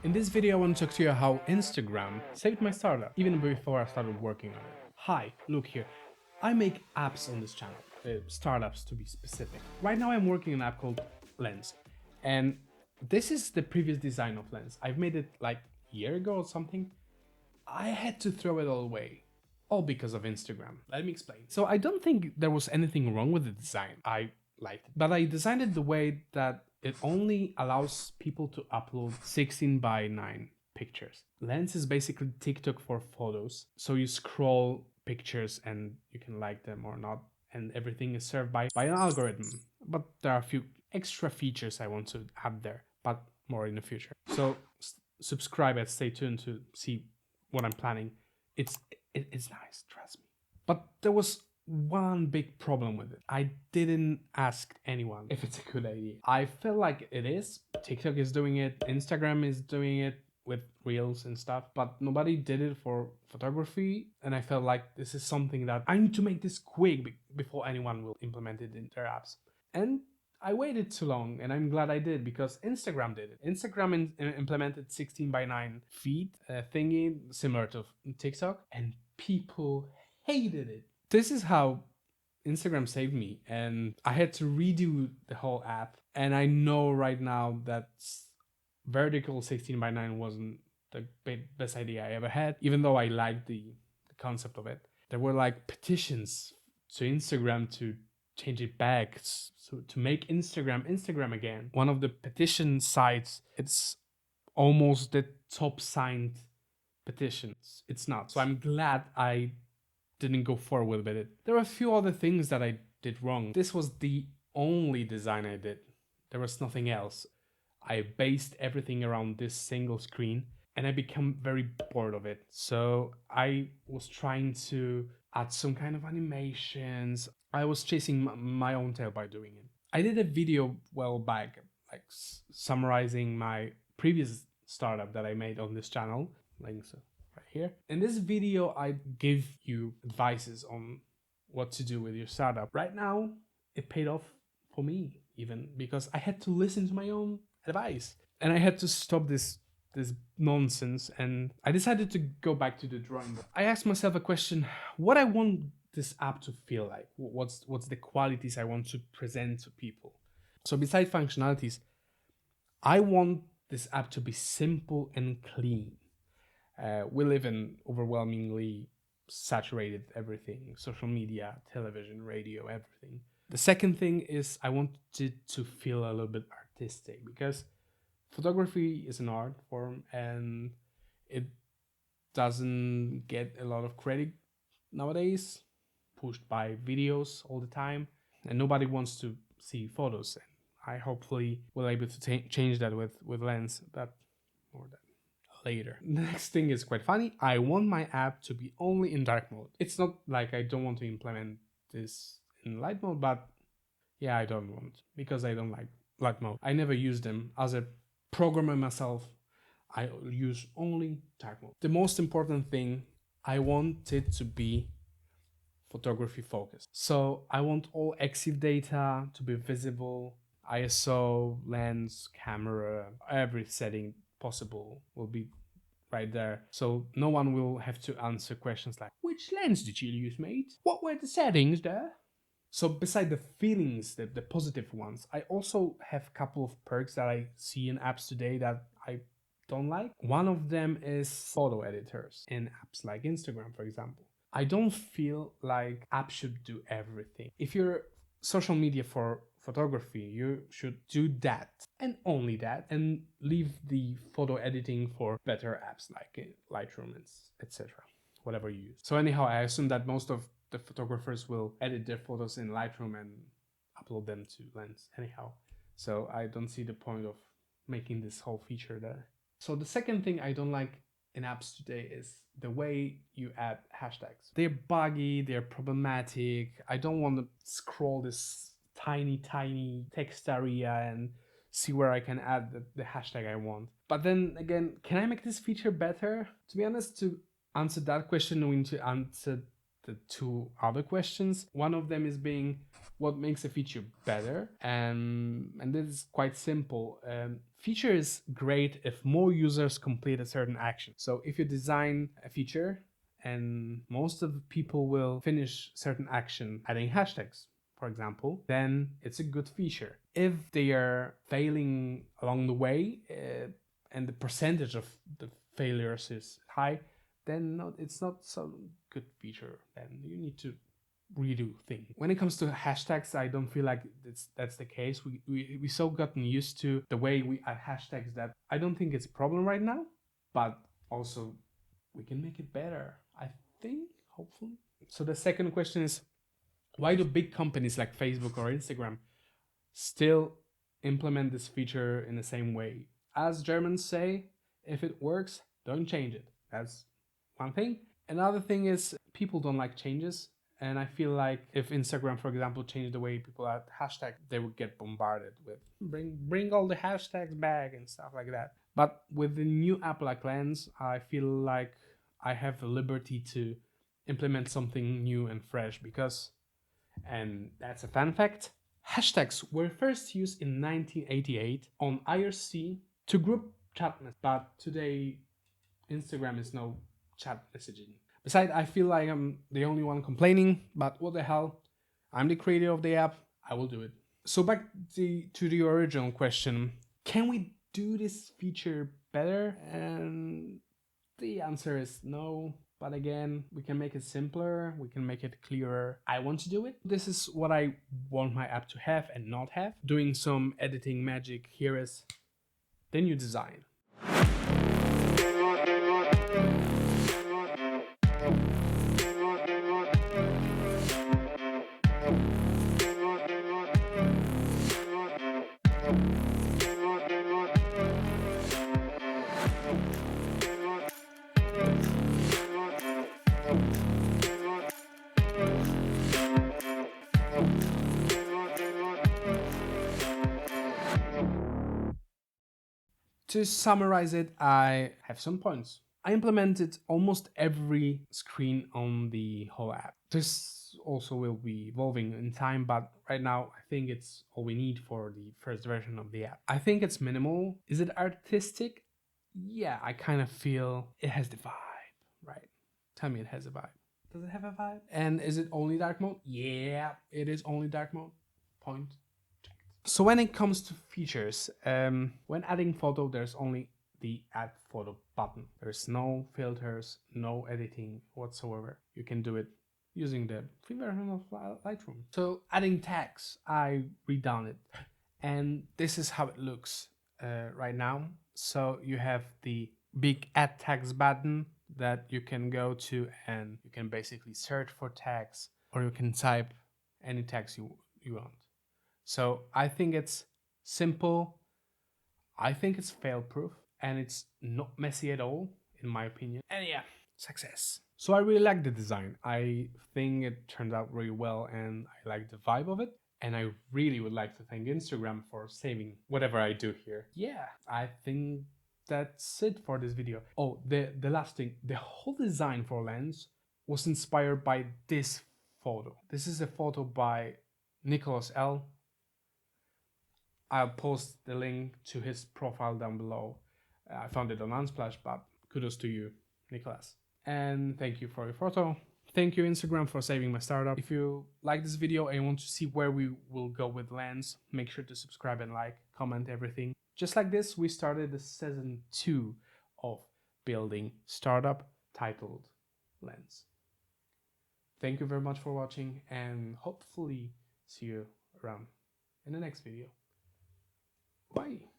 In this video I want to talk to you how Instagram saved my startup, even before I started working on it. Hi, Luke here. I make apps on this channel, startups to be specific. Right now I'm working on an app called Lens, and this is the previous design of Lens. I've made it like a year ago or something. I had to throw it all away. All because of Instagram. Let me explain. So I don't think there was anything wrong with the design. I liked it. But I designed it the way that it only allows people to upload 16 by 9 pictures. Lens is basically TikTok for photos. So you scroll pictures and you can like them or not. And everything is served by an algorithm. But there are a few extra features I want to add there, but more in the future. So subscribe and stay tuned to see what I'm planning. It's nice, trust me. But there was one big problem with it. I didn't ask anyone if it's a good idea. I feel like it is. TikTok is doing it, Instagram is doing it with reels and stuff, but nobody did it for photography. And I felt like this is something that I need to make this quick before anyone will implement it in their apps. And I waited too long, and I'm glad I did, because Instagram did it. Instagram implemented 16 by 9 feed thingy similar to TikTok, and people hated it. This is how Instagram saved me, and I had to redo the whole app. And I know right now that vertical 16 by 9 wasn't the best idea I ever had, even though I liked the concept of it. There were like petitions to Instagram to change it back, so to make Instagram again. One of the petition sites, it's almost the top signed petitions. It's not. So I'm glad I didn't go forward with it. There are a few other things that I did wrong. This was the only design I did. There was nothing else. I based everything around this single screen, and I became very bored of it. So I was trying to add some kind of animations. I was chasing my own tail by doing it. I did a video well back, like summarizing my previous startup that I made on this channel. Links right here. In this video, I give you advices on what to do with your startup. Right now, it paid off for me, even because I had to listen to my own advice, and I had to stop this nonsense, and I decided to go back to the drawing board. I asked myself a question: what I want this app to feel like? What's the qualities I want to present to people? So besides functionalities, I want this app to be simple and clean. We live in overwhelmingly saturated everything: social media, television, radio, everything. The second thing is I want it to feel a little bit artistic, because photography is an art form and it doesn't get a lot of credit nowadays, pushed by videos all the time, and nobody wants to see photos. And I hopefully will able to change that with Lens, but more than later. The next thing is quite funny. I want my app to be only in dark mode. It's not like I don't want to implement this in light mode, but yeah, I don't want, because I don't like light mode. I never use them as a programmer myself. I use only dark mode. The most important thing, I want it to be photography focused. So I want all EXIF data to be visible. ISO, lens, camera, every setting possible will be right there. So no one will have to answer questions like, which lens did you use, mate? What were the settings there? So beside the feelings, the positive ones, I also have a couple of perks that I see in apps today that I don't like. One of them is photo editors in apps like Instagram, for example. I don't feel like apps should do everything. If you're social media for photography, you should do that and only that, and leave the photo editing for better apps like Lightroom, etc. Whatever you use. So anyhow, I assume that most of the photographers will edit their photos in Lightroom and upload them to Lens anyhow. So I don't see the point of making this whole feature there. So the second thing I don't like in apps today is the way you add hashtags. They're buggy, they're problematic. I don't want to scroll this tiny text area and see where I can add the hashtag I want. But then again, can I make this feature better? To be honest, to answer that question, we need to answer the two other questions. One of them is being what makes a feature better, and this is quite simple. feature is great if more users complete a certain action. So if you design a feature and most of the people will finish certain action, adding hashtags, for example, then it's a good feature. If they are failing along the way and the percentage of the failures is high, then it's not so good feature. Then you need to redo things. When it comes to hashtags, I don't feel like that's the case. We so gotten used to the way we add hashtags that I don't think it's a problem right now, but also we can make it better, I think, hopefully. So the second question is, why do big companies like Facebook or Instagram still implement this feature in the same way? As Germans say, if it works, don't change it. That's one thing. Another thing is people don't like changes. And I feel like if Instagram, for example, changed the way people add hashtags, they would get bombarded with bring all the hashtags back and stuff like that. But with the new app like Lens, I feel like I have the liberty to implement something new and fresh because, and that's a fun fact, hashtags were first used in 1988 on IRC to group chat messages, but today Instagram is no chat messaging. Besides, I feel like I'm the only one complaining, but what the hell? I'm the creator of the app, I will do it. So back to the original question, can we do this feature better? And the answer is no. But again, we can make it simpler, we can make it clearer. I want to do it. This is what I want my app to have and not have. Doing some editing magic here is the new design. To summarize it, I have some points. I implemented almost every screen on the whole app. This also will be evolving in time, but right now I think it's all we need for the first version of the app. I think it's minimal. Is it artistic? Yeah, I kind of feel it has the vibe, right? Tell me it has a vibe. Does it have a vibe? And is it only dark mode? Yeah, it is only dark mode. Point. So when it comes to features, when adding photo, there's only the add photo button. There's no filters, no editing whatsoever. You can do it using the free version of Lightroom. So adding tags, I redone it. And this is how it looks right now. So you have the big add tags button that you can go to and you can basically search for tags, or you can type any tags you want. So I think it's simple, I think it's fail-proof, and it's not messy at all, in my opinion. And yeah, success. So I really like the design. I think it turned out really well and I like the vibe of it. And I really would like to thank Instagram for saving whatever I do here. Yeah, I think that's it for this video. Oh, the last thing, the whole design for Lens was inspired by this photo. This is a photo by Nicolas L. I'll post the link to his profile down below. I found it on Unsplash, but kudos to you, Nicolas. And thank you for your photo. Thank you, Instagram, for saving my startup. If you like this video and want to see where we will go with Lens, make sure to subscribe and like, comment everything. Just like this, we started the season 2 of building startup titled Lens. Thank you very much for watching and hopefully see you around in the next video. Bye.